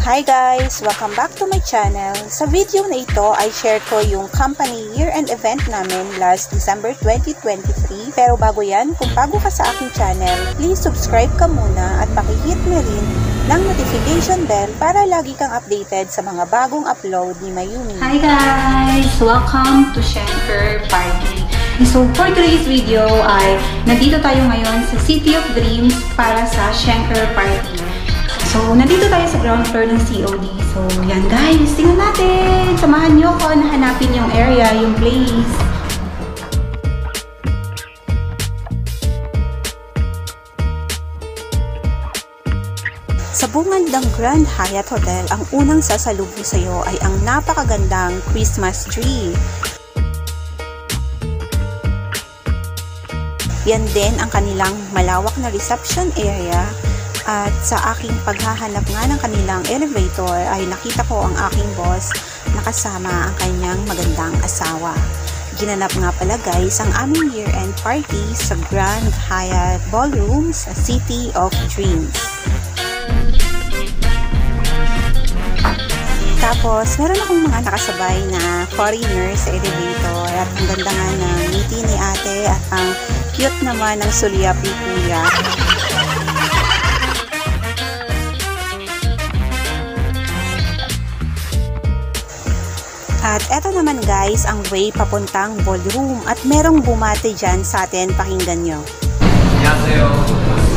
Hi guys! Welcome back to my channel. Sa video na ito ay share ko yung company year-end event namin last December 2023. Pero bago yan, kung bago ka sa aking channel, please subscribe ka muna at pakihit na rin ng notification bell para lagi kang updated sa mga bagong upload ni Mayumi. Hi guys! Welcome to Schenker Party. So for today's video ay nandito tayo ngayon sa City of Dreams para sa Schenker Party. So, nandito tayo sa ground floor ng COD. So, yan guys, tingnan natin. Samahan nyo ako na hanapin yung area, yung place. Sa bungad ng Grand Hyatt Hotel, ang unang sasalubong sa iyo ay ang napakagandang Christmas tree. Yan din ang kanilang malawak na reception area. At sa aking paghahanap nga ng kanilang elevator ay nakita ko ang aking boss na kasama ang kanyang magandang asawa. Ginanap nga pala guys ang aming year-end party sa Grand Hyatt Ballroom sa City of Dreams. Tapos meron akong mga nakasabay na foreigner sa elevator at ang ganda nga ng ngiti ni ate at ang cute naman ng sulyap ni kuya. At eto naman guys, ang way papuntang ballroom at merong bumati dyan sa atin, pakinggan nyo. Annyeonghaseyo.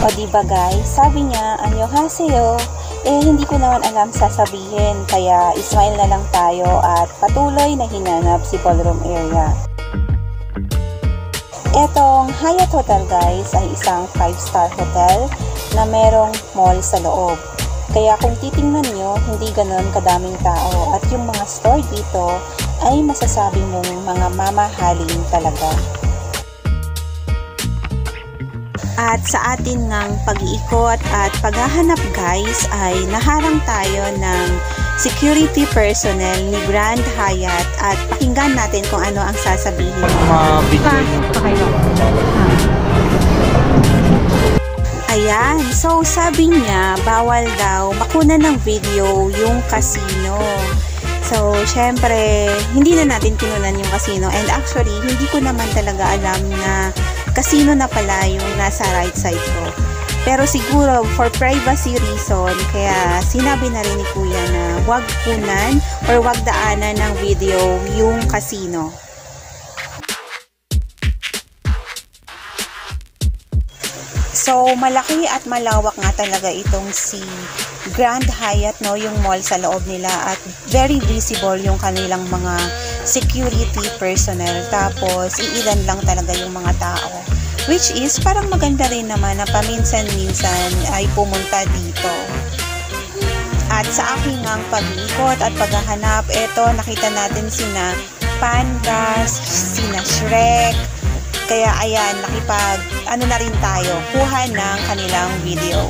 O diba guys, sabi niya, annyeonghaseyo. Hindi ko naman alam sasabihin, kaya ismile na lang tayo at patuloy na hinanap si ballroom area. Etong Hyatt Hotel guys ay isang 5-star hotel na merong mall sa loob. Kaya kung titingnan nyo, hindi ganon kadaming tao at yung mga store dito ay masasabi mong mga mamahalin talaga. At sa atin ng pag-iikot at paghahanap guys ay naharang tayo ng security personnel ni Grand Hyatt at pakinggan natin kung ano ang sasabihin niya. Ayan, so sabi niya, bawal daw makuna ng video yung casino. So, syempre, hindi na natin kinunan yung casino. And actually, hindi ko naman talaga alam na casino na pala yung nasa right side ko. Pero siguro, for privacy reason, kaya sinabi na rin ni Kuya na wag kunan or wag daanan ng video yung casino. So, malaki at malawak nga talaga itong si Grand Hyatt, no, yung mall sa loob nila at very visible yung kanilang mga security personnel. Tapos, iilan lang talaga yung mga tao. Which is, parang maganda rin naman na paminsan-minsan ay pumunta dito. At sa aking ang pag-ikot at paghahanap, eto, nakita natin sina Panda, sina Shrek. Kaya ayan, ano na rin tayo, kuha ng kanilang video.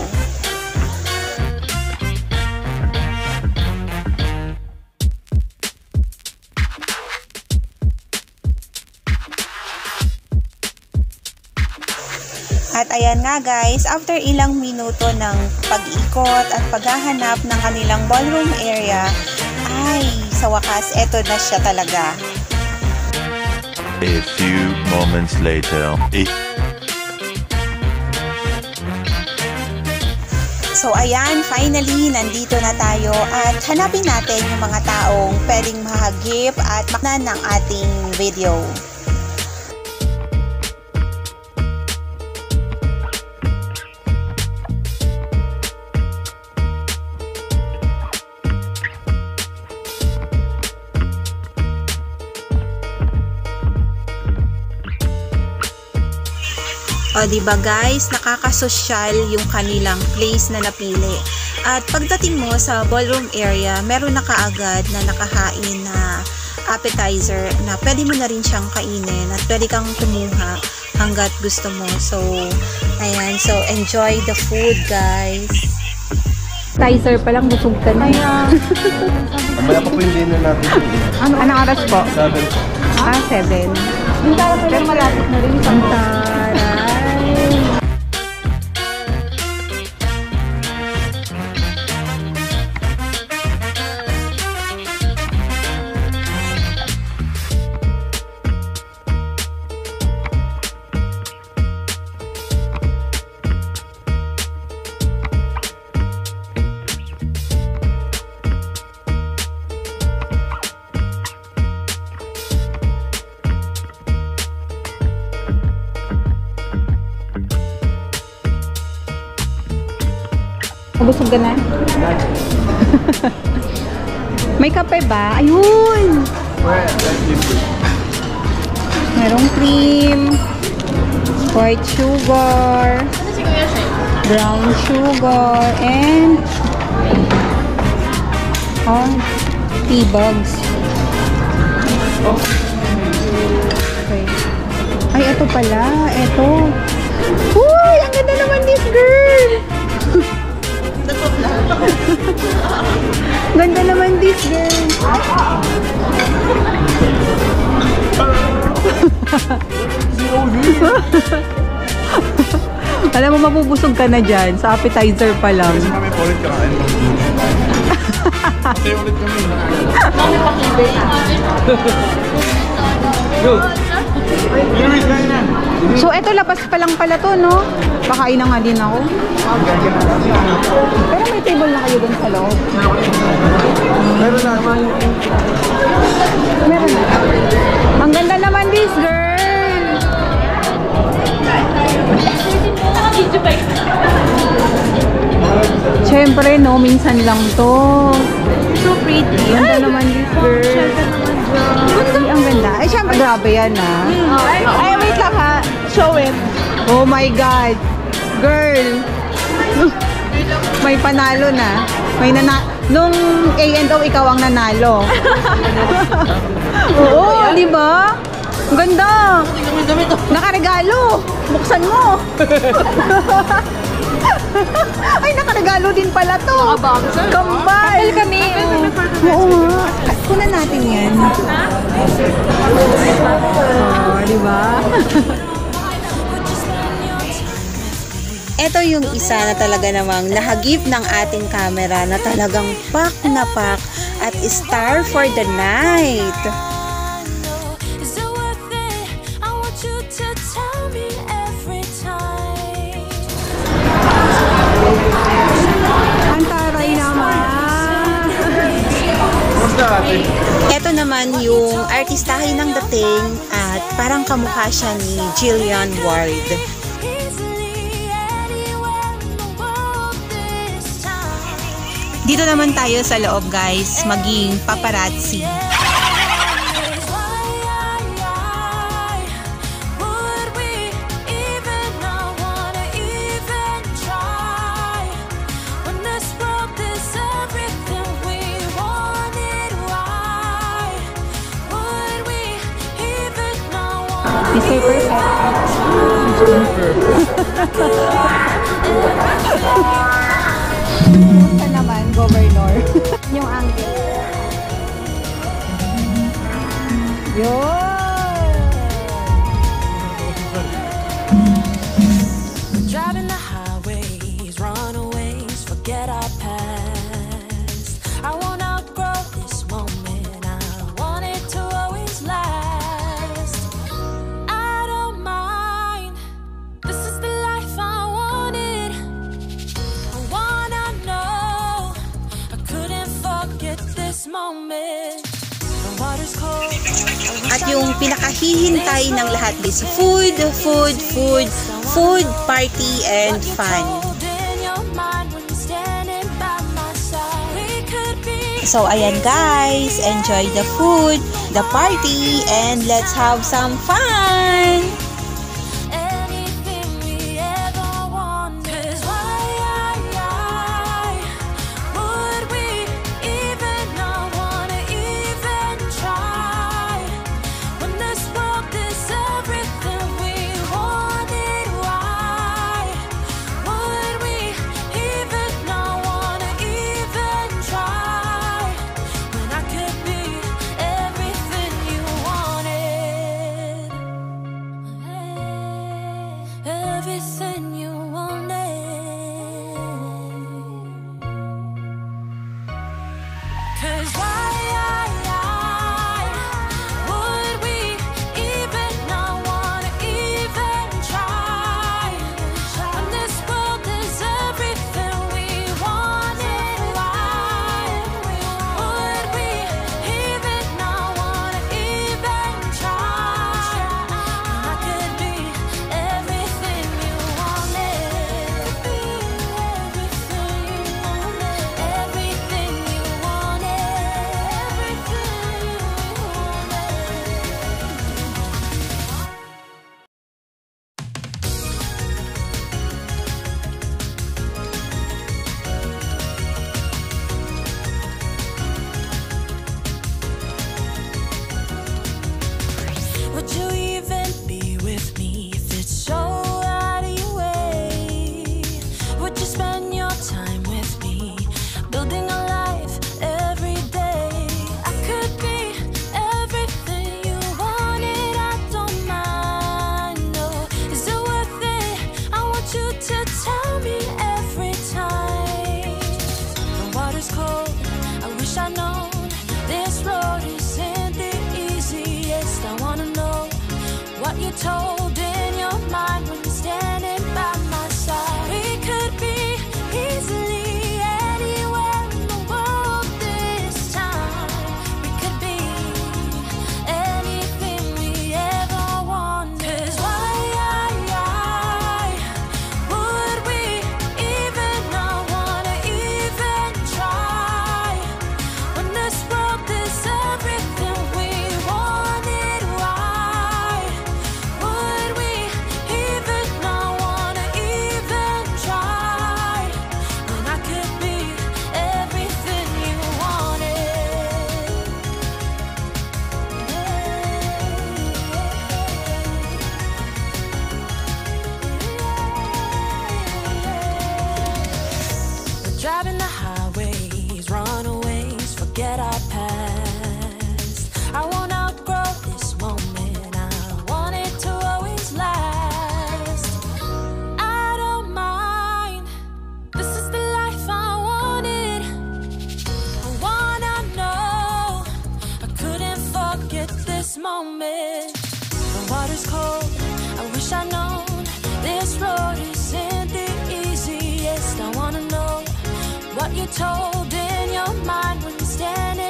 At ayan nga guys, after ilang minuto ng pag-ikot at paghahanap ng kanilang ballroom area, ay sa wakas, eto na siya talaga. A few moments later. So ayan, finally, nandito na tayo at hanapin natin yung mga taong pwedeng mahagip at maknan ng ating video. O diba guys, nakakasosyal yung kanilang place na napili. At pagdating mo sa ballroom area, meron na kaagad na nakahain na appetizer na pwede mo na rin siyang kainin at pwede kang kumuha hanggat gusto mo. So, ayan. So, enjoy the food guys. Appetizer pa lang, busog ka na. Mamaya pa po yung dinner natin. Anong oras po? 7 po. 7. Pero malapit na rin. Ang taray. Busog ka na? May kape ba? Ayun! Merong cream, white sugar, brown sugar, and tea bags. Okay. Ay, ito pala. Ito. Uy! Ang ganda naman this girl! Ganda naman this girl. Alam mo, mabubusog ka na dyan. Sa appetizer pa lang. Kasi kami po ulit kakain. Kasi ulit kami. Mami pakibay. Go! Inuwis na yun na. So, eto labas pa lang pala to, no? Pakain na nga din ako. Pero may table na kayo dun sa loob. Meron na. Meron na. Ang ganda naman this girl. Siyempre, no? Minsan lang to. So pretty. Ganda naman this girl. Ay, ang ganda. Ay, siyempre, grabe yan, ha? Ay, wait lang ha. Show it. Oh my God. Girl. May panalo na. May nung A&O, ikaw ang nanalo. Oo, di ba? Ang ganda. Nakaregalo. Buksan mo. Ay, nakaregalo din pala to. Kambal. kami. Oo nga. Kunan natin yan. Oh, di ba? Ito yung isa na talaga namang nahagip ng ating camera na talagang pack na pack at star for the night. Is it worth it? I want you to tell me every time. Ang taray naman. Kumusta ate? Ito naman yung artistahin ng dating at parang kamukha siya ni Jillian Ward. Easily anywhere in the world this time. Dito naman tayo sa loob guys, maging paparazzi. Would we even not wanna even try? When this world is everything we wanted, why? Would we even not wanna He's so Ito naman, governor. Yung angle. Yun! driving the highways, runaways, forget our past. I won't outgrow this moment. I want it to always last. I don't mind. This is the life I wanted. I wanna know. I couldn't forget this moment. The water's cold. At yung pinakahihintay ng lahat is food, party, and fun. So ayan guys, enjoy the food, the party, and let's have some fun! Anything we ever wanted. 'Cause why would we even not wanna even try? When this world is everything we wanted, why would we even not wanna even try? When I could be everything you wanted. Everything you wanted. 'Cause why would we even not wanna even try? When this world is everything we wanted, why would we even not wanna even try? When I could be everything you wanted. Everything you you told in your mind when you're standing by my side. We could be easily anywhere in the world this time. We could be anything we ever wanted. 'Cause why would we even not wanna even try when this world is everything we wanted? Why would we even not wanna even try when I could be everything you wanted? We're driving the highways, runaways, forget our past. I won't outgrow this moment, I want it to always last. I don't mind, this is the life I wanted. I wanna know, I couldn't forget this moment. The water's cold, I wish I'd known this road isn't the easiest. I wanna know what you told in your mind when you're standing